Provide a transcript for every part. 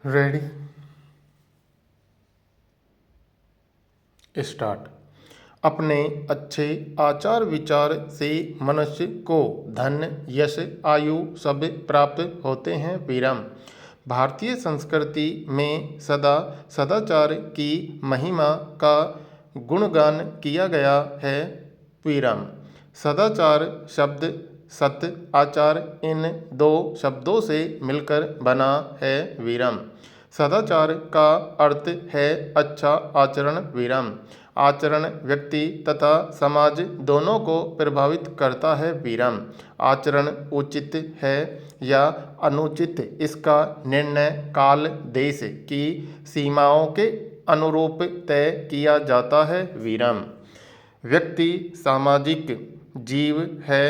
Ready start. अपने अच्छे आचार विचार से मनुष्य को धन यश आयु सब प्राप्त होते हैं। विराम। भारतीय संस्कृति में सदा सदाचार की महिमा का गुणगान किया गया है। विराम। सदाचार शब्द सत्य आचार इन दो शब्दों से मिलकर बना है। विराम। सदाचार का अर्थ है अच्छा आचरण। विराम। आचरण व्यक्ति तथा समाज दोनों को प्रभावित करता है। विराम। आचरण उचित है या अनुचित इसका निर्णय काल देश की सीमाओं के अनुरूप तय किया जाता है। विराम। व्यक्ति सामाजिक जीव है।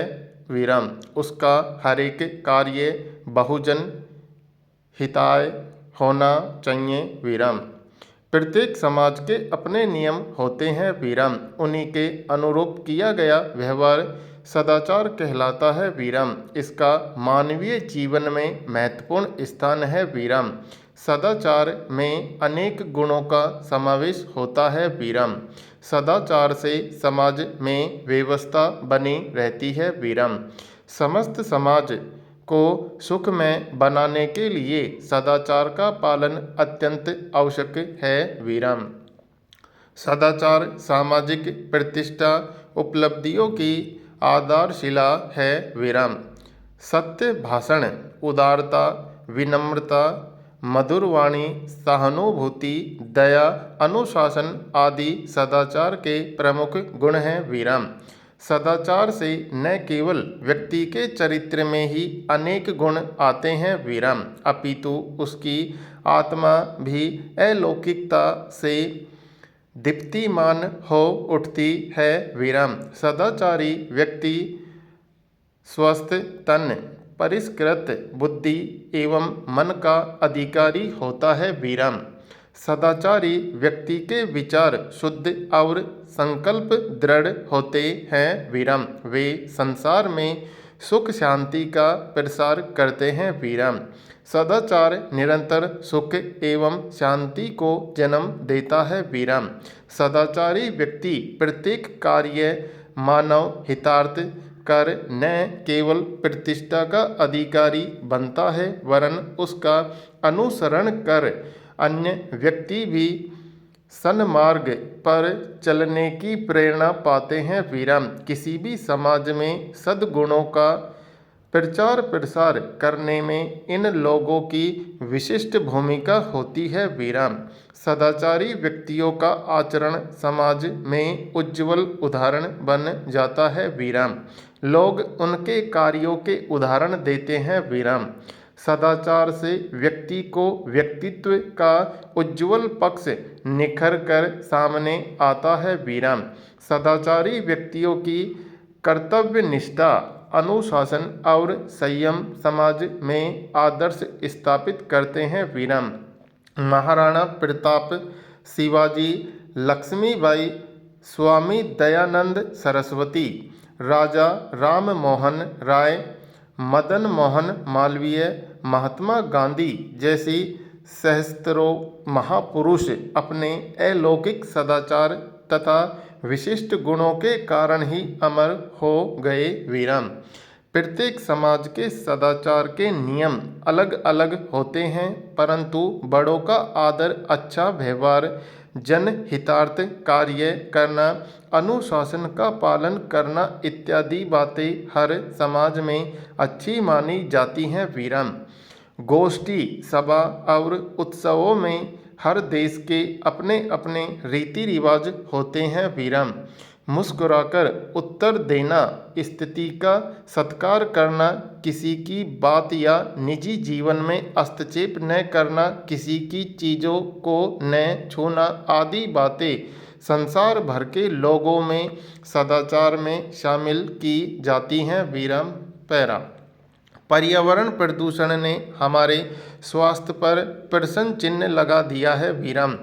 विराम। उसका हर एक कार्य बहुजन हिताय होना चाहिए। विराम। प्रत्येक समाज के अपने नियम होते हैं। विराम। उन्हीं के अनुरूप किया गया व्यवहार सदाचार कहलाता है। विराम। इसका मानवीय जीवन में महत्वपूर्ण स्थान है। विराम। सदाचार में अनेक गुणों का समावेश होता है। विराम। सदाचार से समाज में व्यवस्था बनी रहती है। विराम। समस्त समाज को सुखमय बनाने के लिए सदाचार का पालन अत्यंत आवश्यक है। विराम। सदाचार सामाजिक प्रतिष्ठा उपलब्धियों की आधारशिला है। विराम। सत्य भाषण उदारता विनम्रता मधुर वाणी सहानुभूति दया अनुशासन आदि सदाचार के प्रमुख गुण हैं। विराम। सदाचार से न केवल व्यक्ति के चरित्र में ही अनेक गुण आते हैं। विराम। अपितु उसकी आत्मा भी अलौकिकता से दीप्तिमान हो उठती है। विराम। सदाचारी व्यक्ति स्वस्थ तन परिष्कृत बुद्धि एवं मन का अधिकारी होता है। विराम। सदाचारी व्यक्ति के विचार शुद्ध और संकल्प दृढ़ होते हैं। विराम। वे संसार में सुख शांति का प्रसार करते हैं। विराम। सदाचार निरंतर सुख एवं शांति को जन्म देता है। विराम। सदाचारी व्यक्ति प्रत्येक कार्य मानव हितार्थ कर न केवल प्रतिष्ठा का अधिकारी बनता है वरन उसका अनुसरण कर अन्य व्यक्ति भी सन्मार्ग पर चलने की प्रेरणा पाते हैं। विराम। किसी भी समाज में सद्गुणों का प्रचार प्रसार करने में इन लोगों की विशिष्ट भूमिका होती है। विराम। सदाचारी व्यक्तियों का आचरण समाज में उज्ज्वल उदाहरण बन जाता है। विराम। लोग उनके कार्यों के उदाहरण देते हैं। विराम। सदाचार से व्यक्ति को व्यक्तित्व का उज्ज्वल पक्ष निखर कर सामने आता है। विराम। सदाचारी व्यक्तियों की कर्तव्य निष्ठा अनुशासन और संयम समाज में आदर्श स्थापित करते हैं। विराम। महाराणा प्रताप शिवाजी लक्ष्मीबाई स्वामी दयानंद सरस्वती राजा राम मोहन राय मदन मोहन मालवीय महात्मा गांधी जैसी सहस्त्रों महापुरुष अपने अलौकिक सदाचार तथा विशिष्ट गुणों के कारण ही अमर हो गए। विराम। प्रत्येक समाज के सदाचार के नियम अलग अलग होते हैं परंतु बड़ों का आदर अच्छा व्यवहार जनहितार्थ कार्य करना अनुशासन का पालन करना इत्यादि बातें हर समाज में अच्छी मानी जाती हैं। विराम। गोष्ठी सभा और उत्सवों में हर देश के अपने अपने रीति रिवाज होते हैं। विराम। मुस्कुराकर उत्तर देना स्थिति का सत्कार करना किसी की बात या निजी जीवन में हस्तक्षेप न करना किसी की चीज़ों को न छूना आदि बातें संसार भर के लोगों में सदाचार में शामिल की जाती हैं। विराम। पैरा। पर्यावरण प्रदूषण ने हमारे स्वास्थ्य पर प्रश्न चिन्ह लगा दिया है। विराम।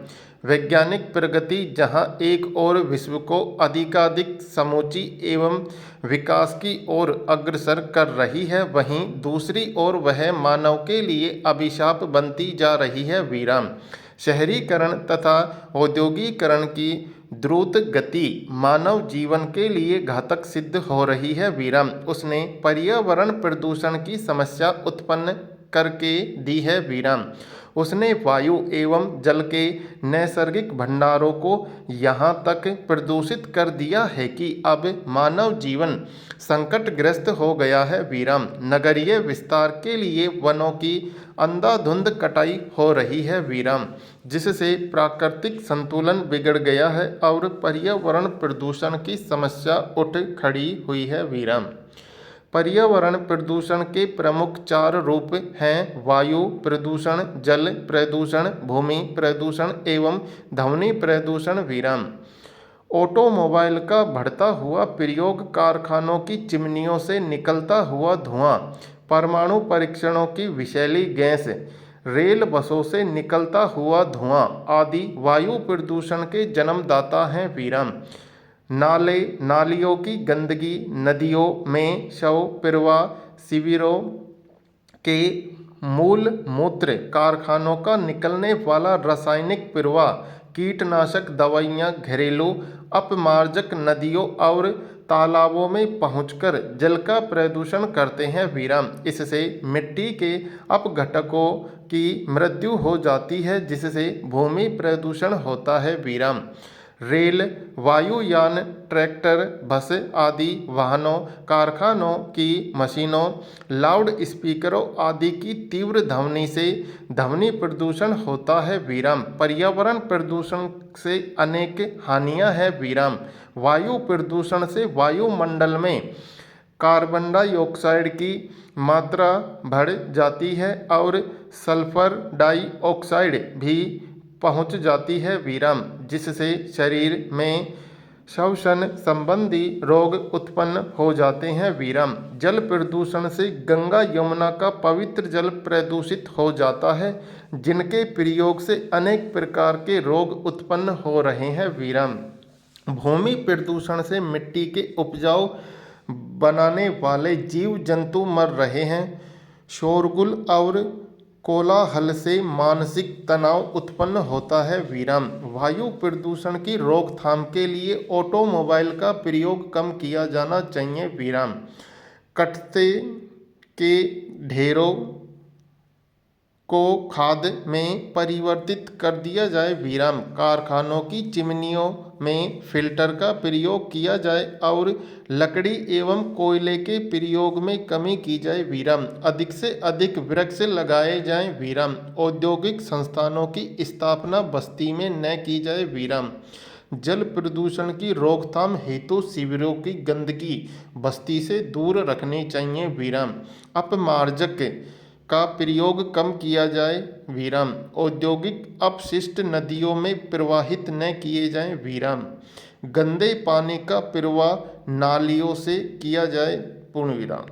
वैज्ञानिक प्रगति जहां एक ओर विश्व को अधिकाधिक समूची एवं विकास की ओर अग्रसर कर रही है, वहीं दूसरी ओर वह मानव के लिए अभिशाप बनती जा रही है। वीराम शहरीकरण तथा औद्योगिकरण की द्रुत गति मानव जीवन के लिए घातक सिद्ध हो रही है। वीराम उसने पर्यावरण प्रदूषण की समस्या उत्पन्न करके दी है। वीराम उसने वायु एवं जल के नैसर्गिक भंडारों को यहाँ तक प्रदूषित कर दिया है कि अब मानव जीवन संकटग्रस्त हो गया है। वीराम नगरीय विस्तार के लिए वनों की अंधाधुंध कटाई हो रही है। वीराम जिससे प्राकृतिक संतुलन बिगड़ गया है और पर्यावरण प्रदूषण की समस्या उठ खड़ी हुई है। वीराम पर्यावरण प्रदूषण के प्रमुख 4 रूप हैं: वायु प्रदूषण, जल प्रदूषण, भूमि प्रदूषण एवं ध्वनि प्रदूषण। वीराम ऑटोमोबाइल का बढ़ता हुआ प्रयोग, कारखानों की चिमनियों से निकलता हुआ धुआं, परमाणु परीक्षणों की विषैली गैस, रेल बसों से निकलता हुआ धुआं आदि वायु प्रदूषण के जन्मदाता हैं। वीराम नाले नालियों की गंदगी, नदियों में शव प्रवाह, शिविरों के मूल मूत्र, कारखानों का निकलने वाला रासायनिक प्रवाह, कीटनाशक दवाइयाँ, घरेलू अपमार्जक नदियों और तालाबों में पहुंचकर जल का प्रदूषण करते हैं। वीराम इससे मिट्टी के अपघटकों की मृत्यु हो जाती है, जिससे भूमि प्रदूषण होता है। वीराम रेल, वायुयान, ट्रैक्टर, बस आदि वाहनों, कारखानों की मशीनों, लाउड स्पीकरों आदि की तीव्र ध्वनि से ध्वनि प्रदूषण होता है। वीराम पर्यावरण प्रदूषण से अनेक हानियां हैं। वीराम वायु प्रदूषण से वायुमंडल में कार्बन डाइऑक्साइड की मात्रा बढ़ जाती है और सल्फर डाइऑक्साइड भी पहुंच जाती है। वीराम जिससे शरीर में श्वसन संबंधी रोग उत्पन्न हो जाते हैं। वीराम जल प्रदूषण से गंगा यमुना का पवित्र जल प्रदूषित हो जाता है, जिनके प्रयोग से अनेक प्रकार के रोग उत्पन्न हो रहे हैं। वीराम भूमि प्रदूषण से मिट्टी के उपजाऊ बनाने वाले जीव जंतु मर रहे हैं। शोरगुल और कोलाहल से मानसिक तनाव उत्पन्न होता है। वीराम वायु प्रदूषण की रोकथाम के लिए ऑटोमोबाइल का प्रयोग कम किया जाना चाहिए। वीराम कट्टे के ढेरों को खाद में परिवर्तित कर दिया जाए। वीराम कारखानों की चिमनियों में फिल्टर का प्रयोग किया जाए और लकड़ी एवं कोयले के प्रयोग में कमी की जाए। वीराम अधिक से अधिक वृक्ष लगाए जाएं। वीराम औद्योगिक संस्थानों की स्थापना बस्ती में न की जाए। वीराम जल प्रदूषण की रोकथाम हेतु शिविरों की गंदगी बस्ती से दूर रखनी चाहिए। वीराम अपमार्जक का प्रयोग कम किया जाए। वीराम औद्योगिक अपशिष्ट नदियों में प्रवाहित न किए जाएं। वीराम गंदे पानी का प्रवाह नालियों से किया जाए। पूर्ण विराम।